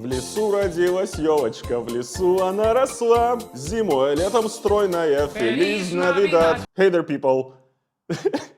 В лесу родилась елочка, в лесу она росла. Зимой, летом стройная, Feliz Navidad. Hey there, people.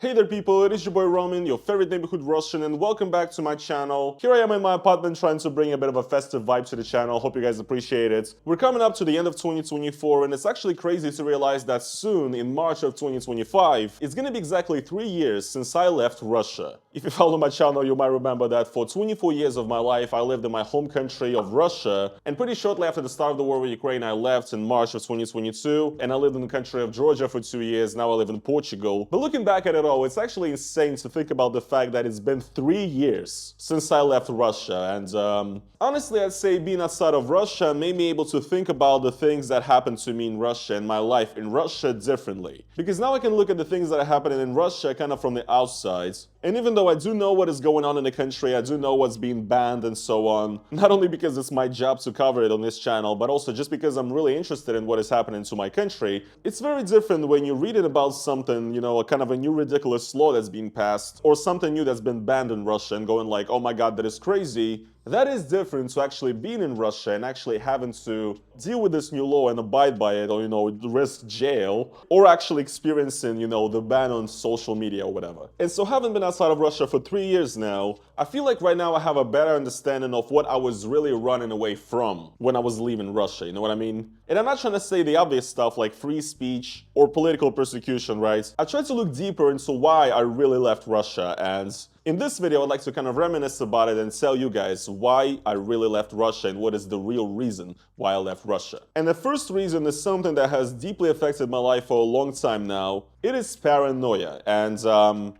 Hey there people, it is your boy Roman, your favorite neighborhood Russian, and welcome back to my channel. Here I am in my apartment trying to bring a bit of a festive vibe to the channel. Hope you guys appreciate it. We're coming up to the end of 2024, and it's actually crazy to realize that soon, in March of 2025, it's gonna be exactly 3 years since I left Russia. If you follow my channel, you might remember that for 24 years of my life, I lived in my home country of Russia, and pretty shortly after the start of the war with Ukraine, I left in March of 2022, and I lived in the country of Georgia for 2 years. Now I live in Portugal. But looking back at it all, it's actually insane to think about the fact that it's been 3 years since I left Russia. And honestly, I'd say being outside of Russia made me able to think about the things that happened to me in Russia and my life in Russia differently. Because now I can look at the things that are happening in Russia kind of from the outside. And even though I do know what is going on in the country, I do know what's being banned and so on, not only because it's my job to cover it on this channel, but also just because I'm really interested in what is happening to my country, it's very different when you're reading about something, you know, a kind of a new ridiculous law that's being passed, or something new that's been banned in Russia and going like, oh my god, that is crazy. That is different to actually being in Russia and actually having to deal with this new law and abide by it, or, you know, risk jail, or actually experiencing, you know, the ban on social media or whatever. And so having been outside of Russia for 3 years now, I feel like right now I have a better understanding of what I was really running away from when I was leaving Russia, you know what I mean? And I'm not trying to say the obvious stuff like free speech or political persecution, right? I tried to look deeper into why I really left Russia, and in this video, I'd like to kind of reminisce about it and tell you guys why I really left Russia and what is the real reason why I left Russia. And the first reason is something that has deeply affected my life for a long time now. It is paranoia. And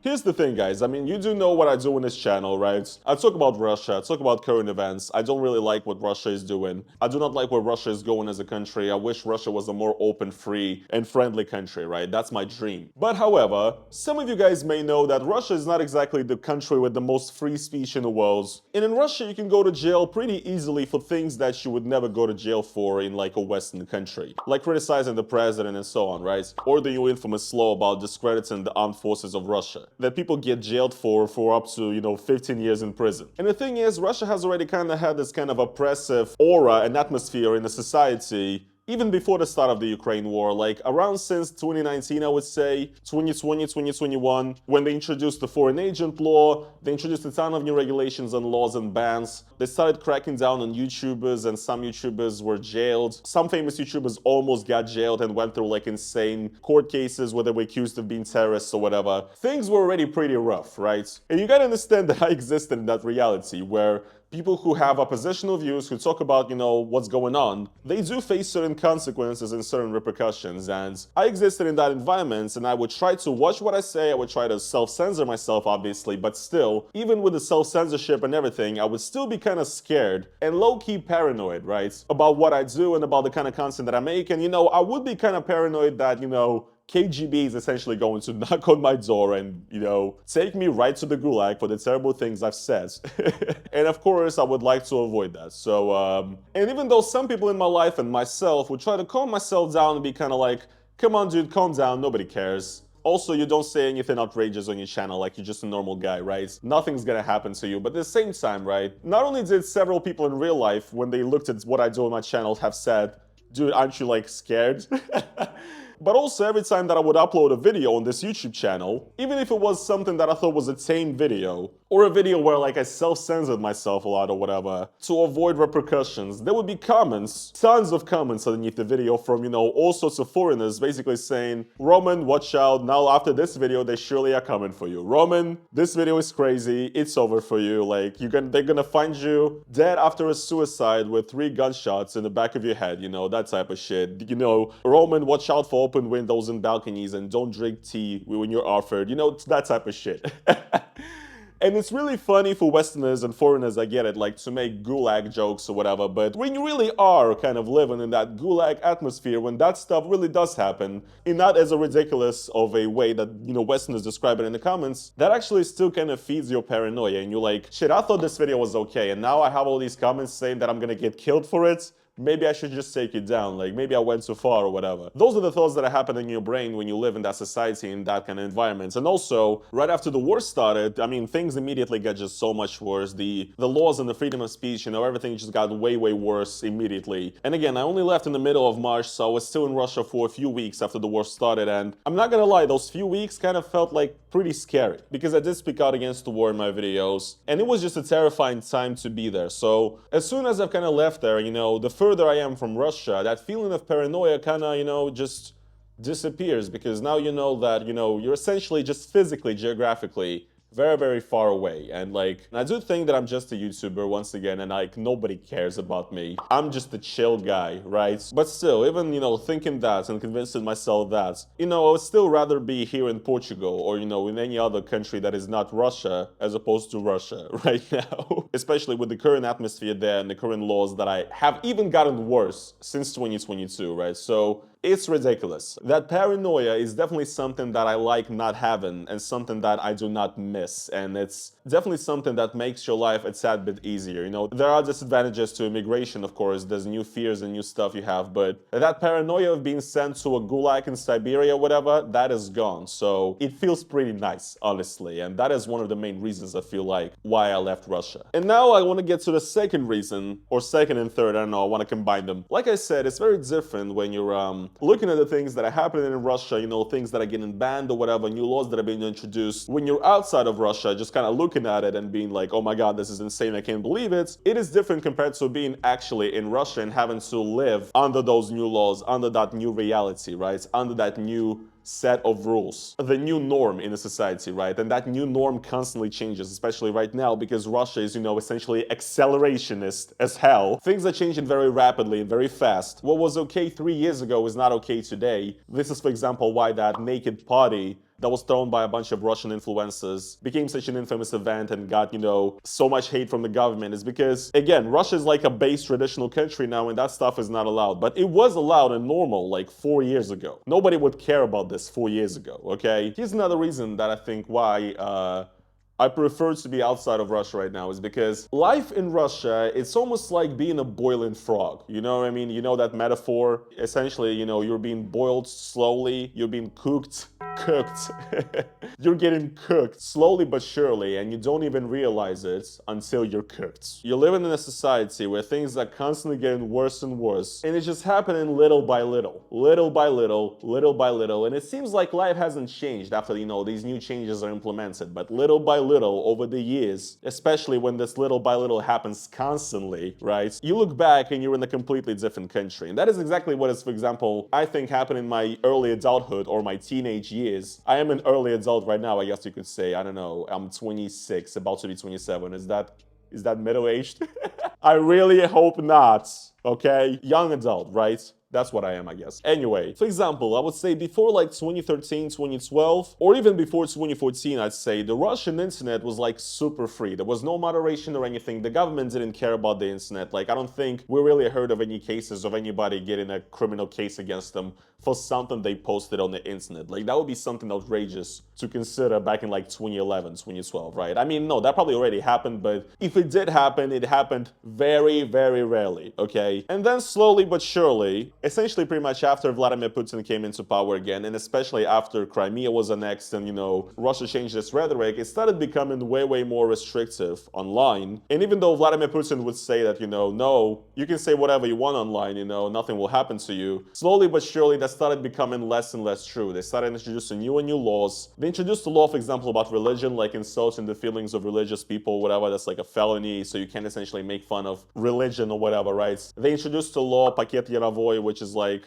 here's the thing, guys. I mean, you do know what I do on this channel, right? I talk about Russia, I talk about current events. I don't really like what Russia is doing. I do not like where Russia is going as a country. I wish Russia was a more open, free, and friendly country, right? That's my dream. But however, some of you guys may know that Russia is not exactly the country with the most free speech in the world. And in Russia, you can go to jail pretty easily for things that you would never go to jail for in like a Western country. Like criticizing the president and so on, right? Or the infamous law about discrediting the armed forces of Russia that people get jailed for up to, you know, 15 years in prison. And the thing is, Russia has already kind of had this kind of oppressive aura and atmosphere in the society even before the start of the Ukraine war, like around since 2019, I would say, 2020, 2021, when they introduced the foreign agent law, they introduced a ton of new regulations and laws and bans. They started cracking down on YouTubers, and some YouTubers were jailed. Some famous YouTubers almost got jailed and went through like insane court cases where they were accused of being terrorists or whatever. Things were already pretty rough, right? And you gotta understand that I existed in that reality where people who have oppositional views, who talk about, you know, what's going on, they do face certain consequences and certain repercussions. And I existed in that environment, and I would try to watch what I say. I would try to self-censor myself, obviously, but still, even with the self-censorship and everything, I would still be kind of scared and low-key paranoid, right? About what I do and about the kind of content that I make. And, you know, I would be kind of paranoid that, you know, KGB is essentially going to knock on my door and, you know, take me right to the gulag for the terrible things I've said. And of course, I would like to avoid that. So, and even though some people in my life and myself would try to calm myself down and be kind of like, come on, dude, calm down, nobody cares. Also, you don't say anything outrageous on your channel, like you're just a normal guy, right? Nothing's gonna happen to you. But at the same time, right, not only did several people in real life, when they looked at what I do on my channel, have said, dude, aren't you like scared? But also every time that I would upload a video on this YouTube channel, even if it was something that I thought was a tame video, or a video where like I self-censored myself a lot or whatever, to avoid repercussions, there would be comments, tons of comments underneath the video from, you know, all sorts of foreigners basically saying, Roman, watch out, now after this video, they surely are coming for you. Roman, this video is crazy, it's over for you, like they're gonna find you dead after a suicide with 3 gunshots in the back of your head, you know, that type of shit. You know, Roman, watch out for open windows and balconies and don't drink tea when you're offered, you know, that type of shit. And it's really funny for Westerners and foreigners, I get it, like to make gulag jokes or whatever, but when you really are kind of living in that gulag atmosphere, when that stuff really does happen, in not as a ridiculous of a way that, you know, Westerners describe it in the comments, that actually still kind of feeds your paranoia, and you're like, shit, I thought this video was okay, and now I have all these comments saying that I'm gonna get killed for it. maybe I should just take it down, like maybe I went too far or whatever. Those are the thoughts that happen in your brain when you live in that society, in that kind of environment. And also, right after the war started, I mean, things immediately got just so much worse. The laws and the freedom of speech, everything just got way, way worse immediately. And again, I only left in the middle of March, so I was still in Russia for a few weeks after the war started, and I'm not gonna lie, those few weeks kind of felt like pretty scary, because I did speak out against the war in my videos, and it was just a terrifying time to be there. So as soon as I've kind of left there, the further I am from Russia, that feeling of paranoia kind of, just disappears, because now you know that, you're essentially just physically, geographically, very, very far away. And like, I do think that I'm just a YouTuber once again, and like, nobody cares about me. I'm just a chill guy, right? But still, even, thinking that and convincing myself that, I would still rather be here in Portugal or, in any other country that is not Russia as opposed to Russia right now. Especially with the current atmosphere there and the current laws that I have even gotten worse since 2022, right? So it's ridiculous. That paranoia is definitely something that I like not having and something that I do not miss. And it's definitely something that makes your life a tad bit easier. There are disadvantages to immigration, of course. There's new fears and new stuff you have, but that paranoia of being sent to a gulag in Siberia or whatever, that is gone. So it feels pretty nice, honestly. And that is one of the main reasons I feel like why I left Russia. And now I want to get to the second reason, or second and third, I don't know, I want to combine them. Like I said, it's very different when you're looking at the things that are happening in Russia, things that are getting banned or whatever, new laws that are being introduced. When you're outside of Russia, just kind of looking at it and being like, oh my god, this is insane, I can't believe it. It is different compared to being actually in Russia and having to live under those new laws, under that new reality, right? Under that new set of rules, the new norm in a society, right? And that new norm constantly changes, especially right now, because Russia is, essentially accelerationist as hell. Things are changing very rapidly and very fast. What was okay 3 years ago is not okay today. This is, for example, why that naked party that was thrown by a bunch of Russian influencers became such an infamous event and got, so much hate from the government, is because, again, Russia is like a base traditional country now, and that stuff is not allowed. But it was allowed and normal like 4 years ago. Nobody would care about this 4 years ago, okay? Here's another reason that I think why I prefer to be outside of Russia right now, is because life in Russia, it's almost like being a boiling frog. You know what I mean? You know that metaphor? Essentially, you're being boiled slowly, you're being cooked. You're getting cooked slowly but surely, and you don't even realize it until you're cooked. You're living in a society where things are constantly getting worse and worse, and it's just happening little by little, little by little, little by little. And it seems like life hasn't changed after, these new changes are implemented, but little by little over the years, especially when this little by little happens constantly, right? You look back and you're in a completely different country. And that is exactly what is, for example, I think happened in my early adulthood or my teenage years. I am an early adult right now, I guess you could say. I don't know, I'm 26, about to be 27. Is that middle-aged? I really hope not, okay? Young adult, right? That's what I am, I guess. Anyway, for example, I would say before like 2013, 2012, or even before 2014, I'd say the Russian internet was like super free. There was no moderation or anything. The government didn't care about the internet. Like, I don't think we really heard of any cases of anybody getting a criminal case against them for something they posted on the internet. Like, that would be something outrageous to consider back in like 2011, 2012, right? I mean, no, that probably already happened, but if it did happen, it happened very, very rarely, okay? And then slowly but surely, essentially pretty much after Vladimir Putin came into power again, and especially after Crimea was annexed and, Russia changed its rhetoric, it started becoming way, way more restrictive online. And even though Vladimir Putin would say that, no, you can say whatever you want online, nothing will happen to you, slowly but surely that started becoming less and less true. They started introducing new and new laws. They introduced a law, for example, about religion, like insulting the feelings of religious people, whatever, that's like a felony, so you can't essentially make fun of religion or whatever, right? They introduced a law, Paket Yarovoy,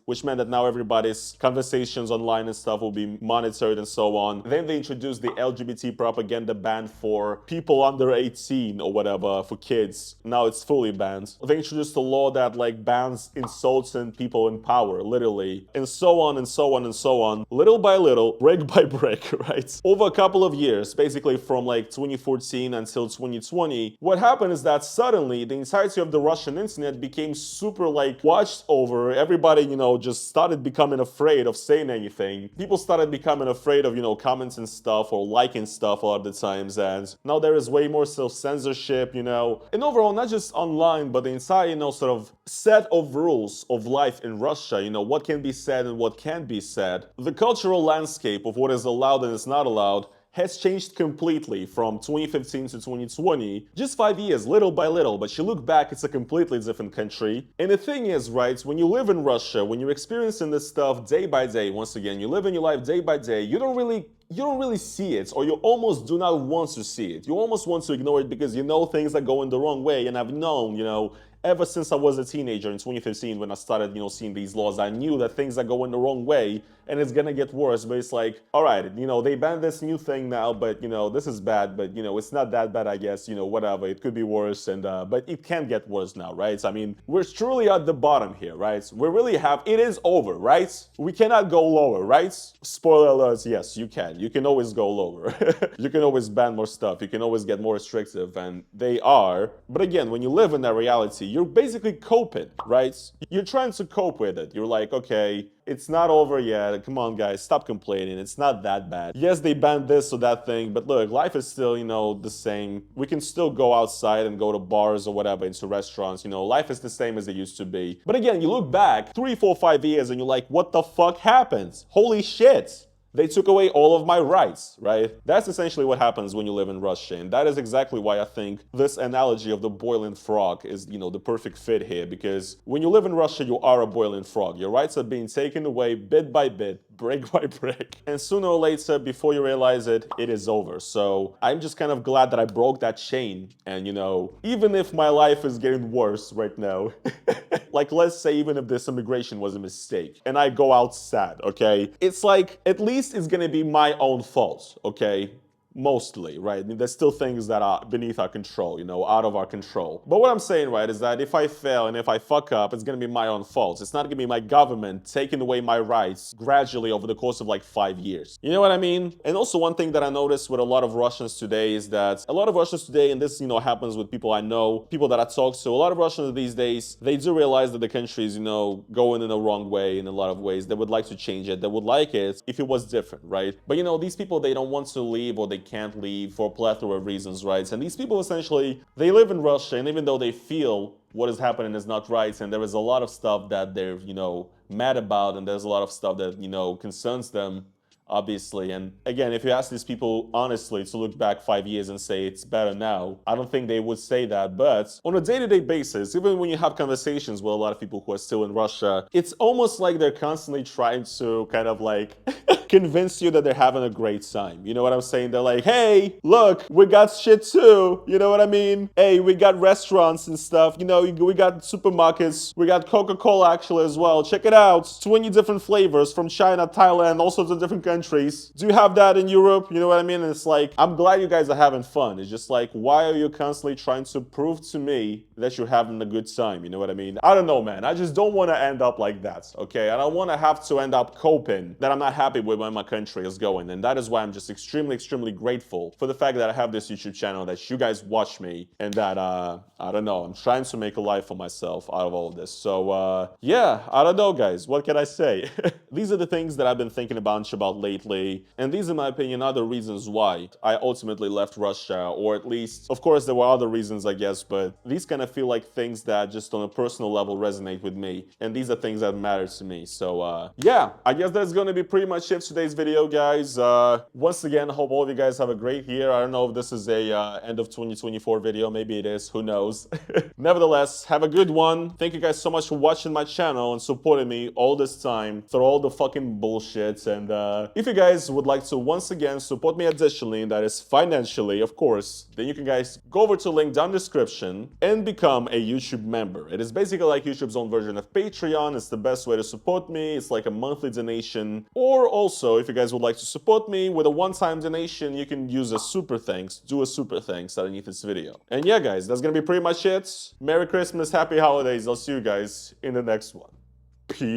which meant that now everybody's conversations online and stuff will be monitored and so on. Then they introduced the LGBT propaganda ban for people under 18 or whatever, for kids. Now it's fully banned. They introduced a law that like bans insulting people in power, literally, and so on and so on and so on, little by little, brick by brick, right? Over a couple of years, basically from like 2014 until 2020, what happened is that suddenly the entirety of the Russian internet became super like watched over. everybody, just started becoming afraid of saying anything. People started becoming afraid of, commenting stuff or liking stuff a lot of the times. And now there is way more self-censorship, And overall, not just online, but the entire, sort of set of rules of life in Russia, what can be said and what can't be said. The cultural landscape of what is allowed and is not allowed has changed completely from 2015 to 2020. Just 5 years, little by little, but you look back, it's a completely different country. And the thing is, right, when you live in Russia, when you're experiencing this stuff day by day, once again, you live in your life day by day, you don't really see it, or you almost do not want to see it. You almost want to ignore it because you know things are going the wrong way. And I've known, ever since I was a teenager in 2015 when I started, seeing these laws, I knew that things are going the wrong way and it's gonna get worse. But it's like, all right, they banned this new thing now, but this is bad, but it's not that bad, I guess, whatever. It could be worse, and but it can get worse now, right? I mean, we're truly at the bottom here, right? We really have, it is over, right? We cannot go lower, right? Spoiler alerts, yes, you can. You can always go lower. You can always ban more stuff. You can always get more restrictive, and they are. But again, when you live in that reality, you're basically coping, right? You're trying to cope with it. You're like, okay, it's not over yet. Come on, guys, stop complaining. It's not that bad. Yes, they banned this or that thing, but look, life is still, the same. We can still go outside and go to bars or whatever, into restaurants. Life is the same as it used to be. But again, you look back 3, 4, 5 years and you're like, what the fuck happened? Holy shit. They took away all of my rights, right? That's essentially what happens when you live in Russia. And that is exactly why I think this analogy of the boiling frog is, the perfect fit here. Because when you live in Russia, you are a boiling frog. Your rights are being taken away bit by bit, brick by brick. And sooner or later, before you realize it, it is over. So I'm just kind of glad that I broke that chain. And, even if my life is getting worse right now, like, let's say even if this immigration was a mistake and I go out sad, okay? It's like, at least it's gonna be my own fault, okay? Mostly, right? I mean, there's still things that are beneath our control, out of our control. But what I'm saying, right, is that if I fail and if I fuck up, it's gonna be my own fault. It's not gonna be my government taking away my rights gradually over the course of like 5 years. You know what I mean? And also one thing that I noticed with a lot of Russians today is that a lot of Russians today, and this, happens with people I know, people that I talk to, a lot of Russians these days, they do realize that the country is, going in the wrong way in a lot of ways. They would like to change it. They would like it if it was different, right? But, these people, they don't want to leave, or they can't leave for a plethora of reasons, right? And these people essentially, they live in Russia, and even though they feel what is happening is not right, and there is a lot of stuff that they're, mad about, and there's a lot of stuff that, concerns them, obviously. And again, if you ask these people honestly to look back 5 years and say it's better now, I don't think they would say that. But on a day-to-day basis, even when you have conversations with a lot of people who are still in Russia, it's almost like they're constantly trying to kind of like convince you that they're having a great time. You know what I'm saying? They're like, hey, look, we got shit too. You know what I mean? Hey, we got restaurants and stuff. We got supermarkets. We got Coca-Cola actually as well. Check it out. 20 different flavors from China, Thailand, all sorts of different countries. Do you have that in Europe? You know what I mean? And it's like, I'm glad you guys are having fun. It's just like, why are you constantly trying to prove to me that you're having a good time? You know what I mean? I don't know, man. I just don't want to end up like that, okay? I don't want to have to end up coping that I'm not happy with where my country is going. And that is why I'm just extremely, extremely grateful for the fact that I have this YouTube channel, that you guys watch me, and that, I don't know, I'm trying to make a life for myself out of all of this. So, yeah, I don't know, guys. What can I say? These are the things that I've been thinking a bunch about lately. And these, in my opinion, are the reasons why I ultimately left Russia, or at least, of course, there were other reasons, I guess, but these kind of feel like things that just on a personal level resonate with me. And these are things that matter to me. So, yeah, I guess that's going to be pretty much it for today's video, guys. Once again, I hope all of you guys have a great year. I don't know if this is a end of 2024 video. Maybe it is. Who knows? Nevertheless, have a good one. Thank you guys so much for watching my channel and supporting me all this time through all the fucking bullshit. And if you guys would like to once again support me additionally, and that is financially, of course, then you can guys go over to the link down in the description and become a YouTube member. It is basically like YouTube's own version of Patreon. It's the best way to support me. It's like a monthly donation. Or also, if you guys would like to support me with a one-time donation, you can use a super thanks, do a super thanks underneath this video. And yeah, guys, that's gonna be pretty much it. Merry Christmas, happy holidays. I'll see you guys in the next one. Peace.